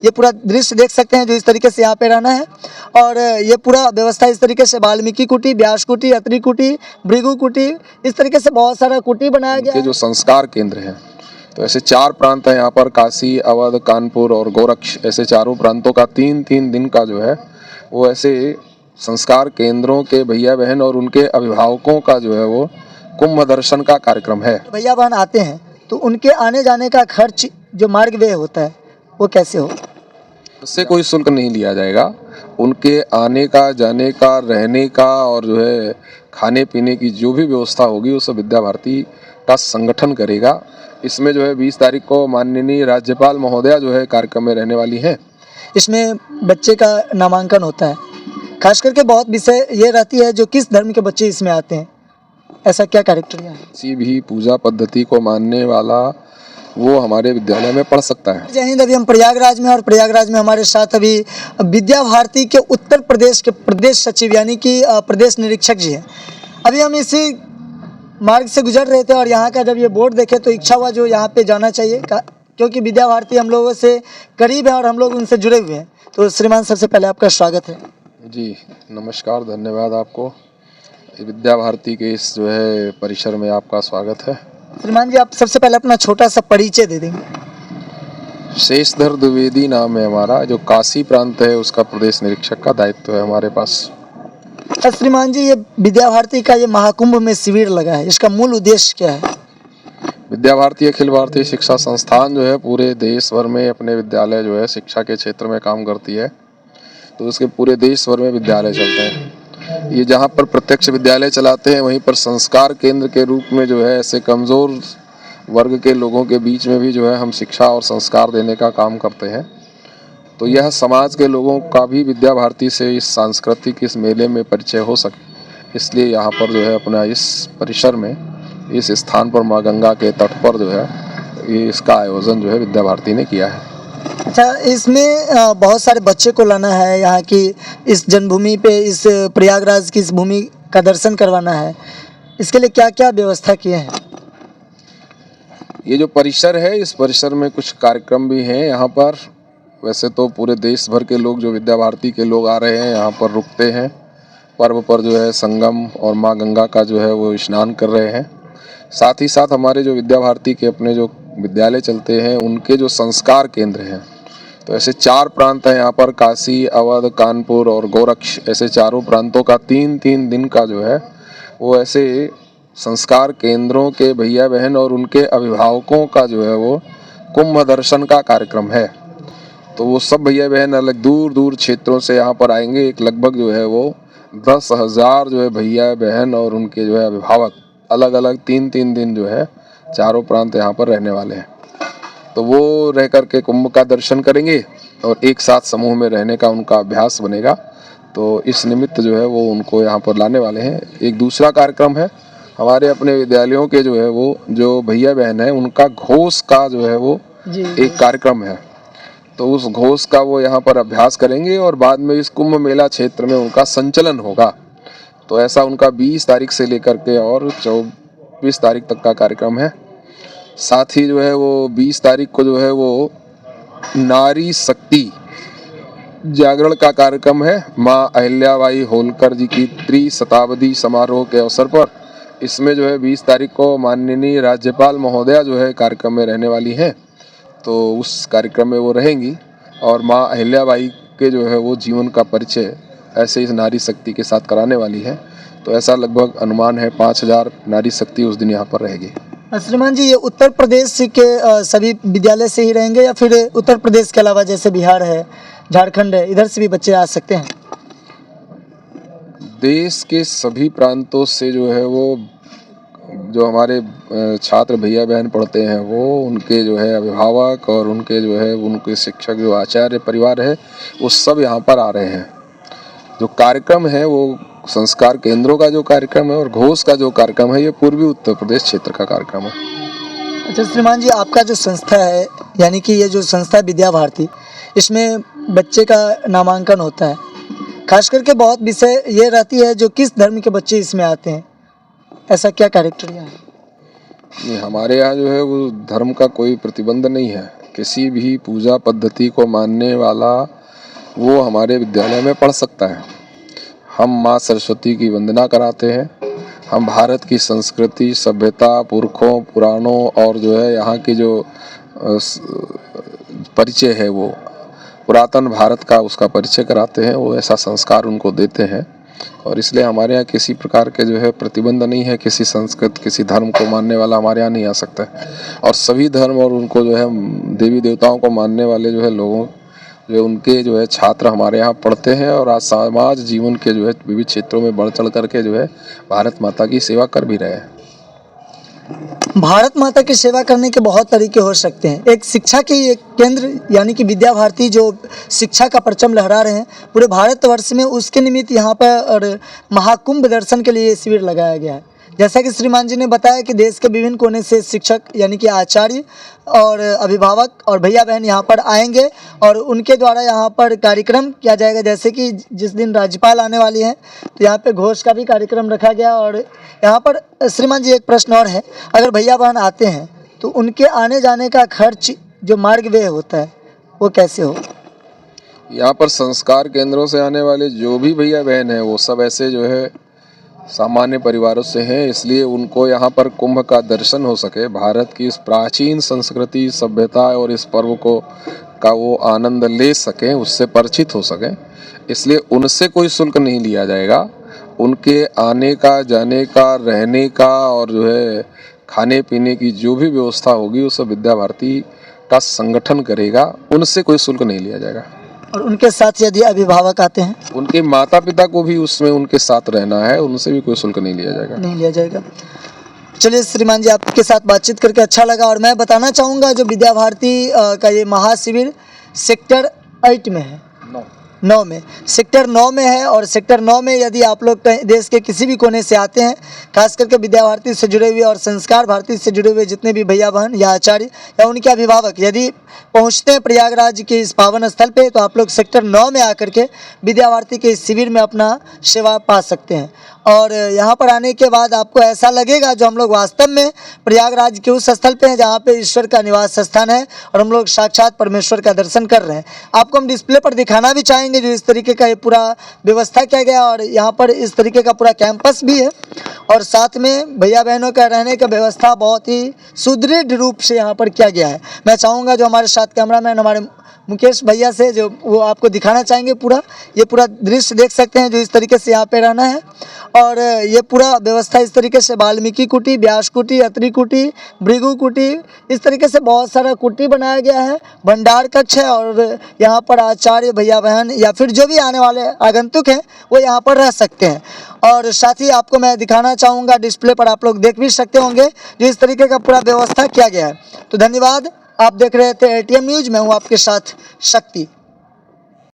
ये पूरा दृश्य देख सकते हैं जो इस तरीके से यहाँ पे रहना है। और ये पूरा व्यवस्था इस तरीके से वाल्मीकि कुटी, व्यास कुटी, अत्रि कुटी, भृगु कुटी, इस तरीके से बहुत सारा कुटी बनाया गया है। जो संस्कार केंद्र है, तो ऐसे 4 प्रांत हैं यहाँ पर, काशी, अवध, कानपुर और गोरक्ष। ऐसे चारों प्रांतों का 3-3 दिन का जो है वो ऐसे संस्कार केंद्रों के भैया बहन और उनके अभिभावकों का जो है वो कुंभ दर्शन का कार्यक्रम है। भैया बहन आते हैं तो उनके आने जाने का खर्च जो मार्ग व्यय होता है वो कैसे हो? उससे कोई शुल्क नहीं लिया जाएगा। उनके आने का, जाने का, रहने का और जो है खाने पीने की जो भी व्यवस्था होगी वो सब विद्या भारती का संगठन करेगा। इसमें जो है 20 तारीख को माननीय राज्यपाल महोदया जो है कार्यक्रम में रहने वाली हैं। इसमें बच्चे का नामांकन होता है, खास करके बहुत विषय ये रहती है जो किस धर्म के बच्चे इसमें आते हैं, ऐसा क्या कैरेक्टर है? किसी भी पूजा पद्धति को मानने वाला वो हमारे विद्यालय में पढ़ सकता है। जय हिंद। अभी हम प्रयागराज में, और प्रयागराज में हमारे साथ अभी विद्या भारती के उत्तर प्रदेश के प्रदेश सचिव यानी कि प्रदेश निरीक्षक जी हैं। अभी हम इसी मार्ग से गुजर रहे थे और यहाँ का जब ये बोर्ड देखे तो इच्छा हुआ जो यहाँ पे जाना चाहिए, क्योंकि विद्या भारती हम लोगों से करीब है और हम लोग उनसे जुड़े हुए हैं। तो श्रीमान, सबसे पहले आपका स्वागत है। जी नमस्कार, धन्यवाद आपको। विद्या भारती के इस जो है परिसर में आपका स्वागत है। श्रीमान जी, आप सबसे पहले अपना छोटा सा परिचय दे देंगे। शेषधर द्विवेदी नाम है हमारा, जो काशी प्रांत है उसका प्रदेश निरीक्षक का दायित्व है हमारे पास। श्रीमान जी, ये विद्या भारती का ये महाकुंभ में शिविर लगा है, इसका मूल उद्देश्य क्या है? विद्या भारती अखिल भारतीय शिक्षा संस्थान जो है पूरे देश भर में अपने विद्यालय जो है शिक्षा के क्षेत्र में काम करती है। तो उसके पूरे देश भर में विद्यालय चलते हैं। ये जहाँ पर प्रत्यक्ष विद्यालय चलाते हैं वहीं पर संस्कार केंद्र के रूप में जो है ऐसे कमज़ोर वर्ग के लोगों के बीच में भी जो है हम शिक्षा और संस्कार देने का काम करते हैं। तो यह समाज के लोगों का भी विद्या भारती से इस सांस्कृतिक इस मेले में परिचय हो सके, इसलिए यहाँ पर जो है अपना इस परिसर में, इस स्थान पर माँ गंगा के तट पर जो है ये इसका आयोजन जो है विद्या भारती ने किया है। अच्छा, इसमें बहुत सारे बच्चे को लाना है यहाँ की इस जन्मभूमि पे, इस प्रयागराज की इस भूमि का दर्शन करवाना है, इसके लिए क्या क्या व्यवस्था किए हैं? ये जो परिसर है, इस परिसर में कुछ कार्यक्रम भी हैं। यहाँ पर वैसे तो पूरे देश भर के लोग जो विद्या भारती के लोग आ रहे हैं यहाँ पर रुकते हैं, पर्व पर जो है संगम और माँ गंगा का जो है वो स्नान कर रहे हैं। साथ ही साथ हमारे जो विद्या भारती के अपने जो विद्यालय चलते हैं उनके जो संस्कार केंद्र हैं, तो ऐसे 4 प्रांत हैं यहाँ पर, काशी, अवध, कानपुर और गोरक्ष। ऐसे चारों प्रांतों का 3-3 दिन का जो है वो ऐसे संस्कार केंद्रों के भैया बहन और उनके अभिभावकों का जो है वो कुंभ दर्शन का कार्यक्रम है। तो वो सब भैया बहन अलग दूर दूर क्षेत्रों से यहाँ पर आएंगे। एक लगभग जो है वो 10,000 जो है भैया बहन और उनके जो है अभिभावक अलग अलग 3-3 दिन जो है चारों प्रांत यहाँ पर रहने वाले हैं। तो वो रह कर के कुंभ का दर्शन करेंगे और एक साथ समूह में रहने का उनका अभ्यास बनेगा। तो इस निमित्त जो है वो उनको यहाँ पर लाने वाले हैं। एक दूसरा कार्यक्रम है हमारे अपने विद्यालयों के जो है वो जो भैया बहन है उनका घोष का जो है वो एक कार्यक्रम है। तो उस घोष का वो यहाँ पर अभ्यास करेंगे और बाद में इस कुंभ मेला क्षेत्र में उनका संचलन होगा। तो ऐसा उनका 20 तारीख से लेकर के और 24 तारीख तक का कार्यक्रम है। साथ ही जो है वो 20 तारीख को जो है वो नारी शक्ति जागरण का कार्यक्रम है माँ अहिल्याबाई होलकर जी की त्रिशताब्दी समारोह के अवसर पर। इसमें जो है 20 तारीख को माननीय राज्यपाल महोदया जो है कार्यक्रम में रहने वाली हैं। तो उस कार्यक्रम में वो रहेंगी और माँ अहिल्याबाई के जो है वो जीवन का परिचय ऐसे इस नारी शक्ति के साथ कराने वाली है। तो ऐसा लगभग अनुमान है 5,000 नारी शक्ति उस दिन यहाँ पर रहेगी। श्रीमान जी, ये उत्तर प्रदेश के सभी विद्यालय से ही रहेंगे या फिर उत्तर प्रदेश के अलावा जैसे बिहार है, झारखंड है, इधर से भी बच्चे आ सकते हैं? देश के सभी प्रांतों से जो है वो जो हमारे छात्र भैया बहन पढ़ते हैं वो उनके जो है अभिभावक और उनके जो है उनके शिक्षक जो आचार्य परिवार है वो सब यहाँ पर आ रहे हैं। जो कार्यक्रम है वो संस्कार केंद्रों का जो कार्यक्रम है और घोष का जो कार्यक्रम है ये पूर्वी उत्तर प्रदेश क्षेत्र का कार्यक्रम है। अच्छा श्रीमान जी, आपका जो संस्था है यानी कि ये जो संस्था विद्या भारती, इसमें बच्चे का नामांकन होता है, खास करके बहुत विषय ये रहती है जो किस धर्म के बच्चे इसमें आते हैं, ऐसा क्या कैरेक्टर है? हमारे यहाँ जो है वो धर्म का कोई प्रतिबंध नहीं है। किसी भी पूजा पद्धति को मानने वाला वो हमारे विद्यालय में पढ़ सकता है। हम माँ सरस्वती की वंदना कराते हैं। हम भारत की संस्कृति, सभ्यता, पुरखों, पुराणों और जो है यहाँ की जो परिचय है वो पुरातन भारत का उसका परिचय कराते हैं। वो ऐसा संस्कार उनको देते हैं और इसलिए हमारे यहाँ किसी प्रकार के जो है प्रतिबंध नहीं है। किसी संस्कृति, किसी धर्म को मानने वाला हमारे यहाँ नहीं आ सकता है। और सभी धर्म और उनको जो है देवी देवताओं को मानने वाले जो है लोगों जो उनके जो है छात्र हमारे यहाँ पढ़ते हैं और आज समाज जीवन के जो है विविध क्षेत्रों में बढ़ चढ़ करके जो है भारत माता की सेवा कर भी रहे हैं। भारत माता की सेवा करने के बहुत तरीके हो सकते हैं। एक शिक्षा की एक केंद्र यानी कि विद्या भारती जो शिक्षा का परचम लहरा रहे हैं पूरे भारतवर्ष में, उसके निमित्त यहाँ पर महाकुंभ दर्शन के लिए शिविर लगाया गया है। जैसा कि श्रीमान जी ने बताया कि देश के विभिन्न कोने से शिक्षक यानी कि आचार्य और अभिभावक और भैया बहन यहाँ पर आएंगे और उनके द्वारा यहाँ पर कार्यक्रम किया जाएगा। जैसे कि जिस दिन राज्यपाल आने वाली हैं तो यहाँ पे घोष का भी कार्यक्रम रखा गया। और यहाँ पर श्रीमान जी एक प्रश्न और है, अगर भैया बहन आते हैं तो उनके आने जाने का खर्च जो मार्ग व्यय होता है वो कैसे हो? यहाँ पर संस्कार केंद्रों से आने वाले जो भी भैया बहन हैं वो सब ऐसे जो है सामान्य परिवारों से हैं, इसलिए उनको यहाँ पर कुंभ का दर्शन हो सके, भारत की इस प्राचीन संस्कृति, सभ्यता और इस पर्व को का वो आनंद ले सकें, उससे परिचित हो सकें, इसलिए उनसे कोई शुल्क नहीं लिया जाएगा। उनके आने का, जाने का, रहने का और जो है खाने पीने की जो भी व्यवस्था होगी वो सब विद्या भारती का संगठन करेगा, उनसे कोई शुल्क नहीं लिया जाएगा। और उनके साथ यदि अभिभावक आते हैं, उनके माता पिता को भी उसमें उनके साथ रहना है, उनसे भी कोई शुल्क नहीं लिया जाएगा। नहीं लिया जाएगा। चलिए श्रीमान जी, आपके साथ बातचीत करके अच्छा लगा। और मैं बताना चाहूँगा जो विद्या भारती का ये महाशिविर सेक्टर 8 में है, 9 में, सेक्टर 9 में है। और सेक्टर 9 में यदि आप लोग देश के किसी भी कोने से आते हैं, खास करके विद्या भारती से जुड़े हुए और संस्कार भारती से जुड़े हुए जितने भी भैया बहन या आचार्य या उनके अभिभावक यदि पहुंचते हैं प्रयागराज के इस पावन स्थल पे, तो आप लोग सेक्टर 9 में आकर के विद्या भारती के इस शिविर में अपना सेवा पा सकते हैं। और यहाँ पर आने के बाद आपको ऐसा लगेगा जो हम लोग वास्तव में प्रयागराज के उस स्थल पे हैं जहाँ पे ईश्वर का निवास स्थान है और हम लोग साक्षात परमेश्वर का दर्शन कर रहे हैं। आपको हम डिस्प्ले पर दिखाना भी चाहेंगे जो इस तरीके का ये पूरा व्यवस्था किया गया और यहाँ पर इस तरीके का पूरा कैंपस भी है और साथ में भैया बहनों का रहने का व्यवस्था बहुत ही सुदृढ़ रूप से यहाँ पर किया गया है। मैं चाहूँगा जो हमारे साथ कैमरामैन हमारे मुकेश भैया से जो वो आपको दिखाना चाहेंगे ये पूरा दृश्य देख सकते हैं जो इस तरीके से यहाँ पे रहना है। और ये पूरा व्यवस्था इस तरीके से वाल्मीकि कुटी, व्यास कुटी, अत्रि कुटी, भृगु कुटी, इस तरीके से बहुत सारा कुटी बनाया गया है। भंडार कक्ष है और यहाँ पर आचार्य भैया बहन या फिर जो भी आने वाले आगंतुक हैं वो यहाँ पर रह सकते हैं। और साथ ही आपको मैं दिखाना चाहूँगा, डिस्प्ले पर आप लोग देख भी सकते होंगे जो इस तरीके का पूरा व्यवस्था किया गया है। तो धन्यवाद। आप देख रहे थे ATM न्यूज़, मैं हूँ आपके साथ शक्ति।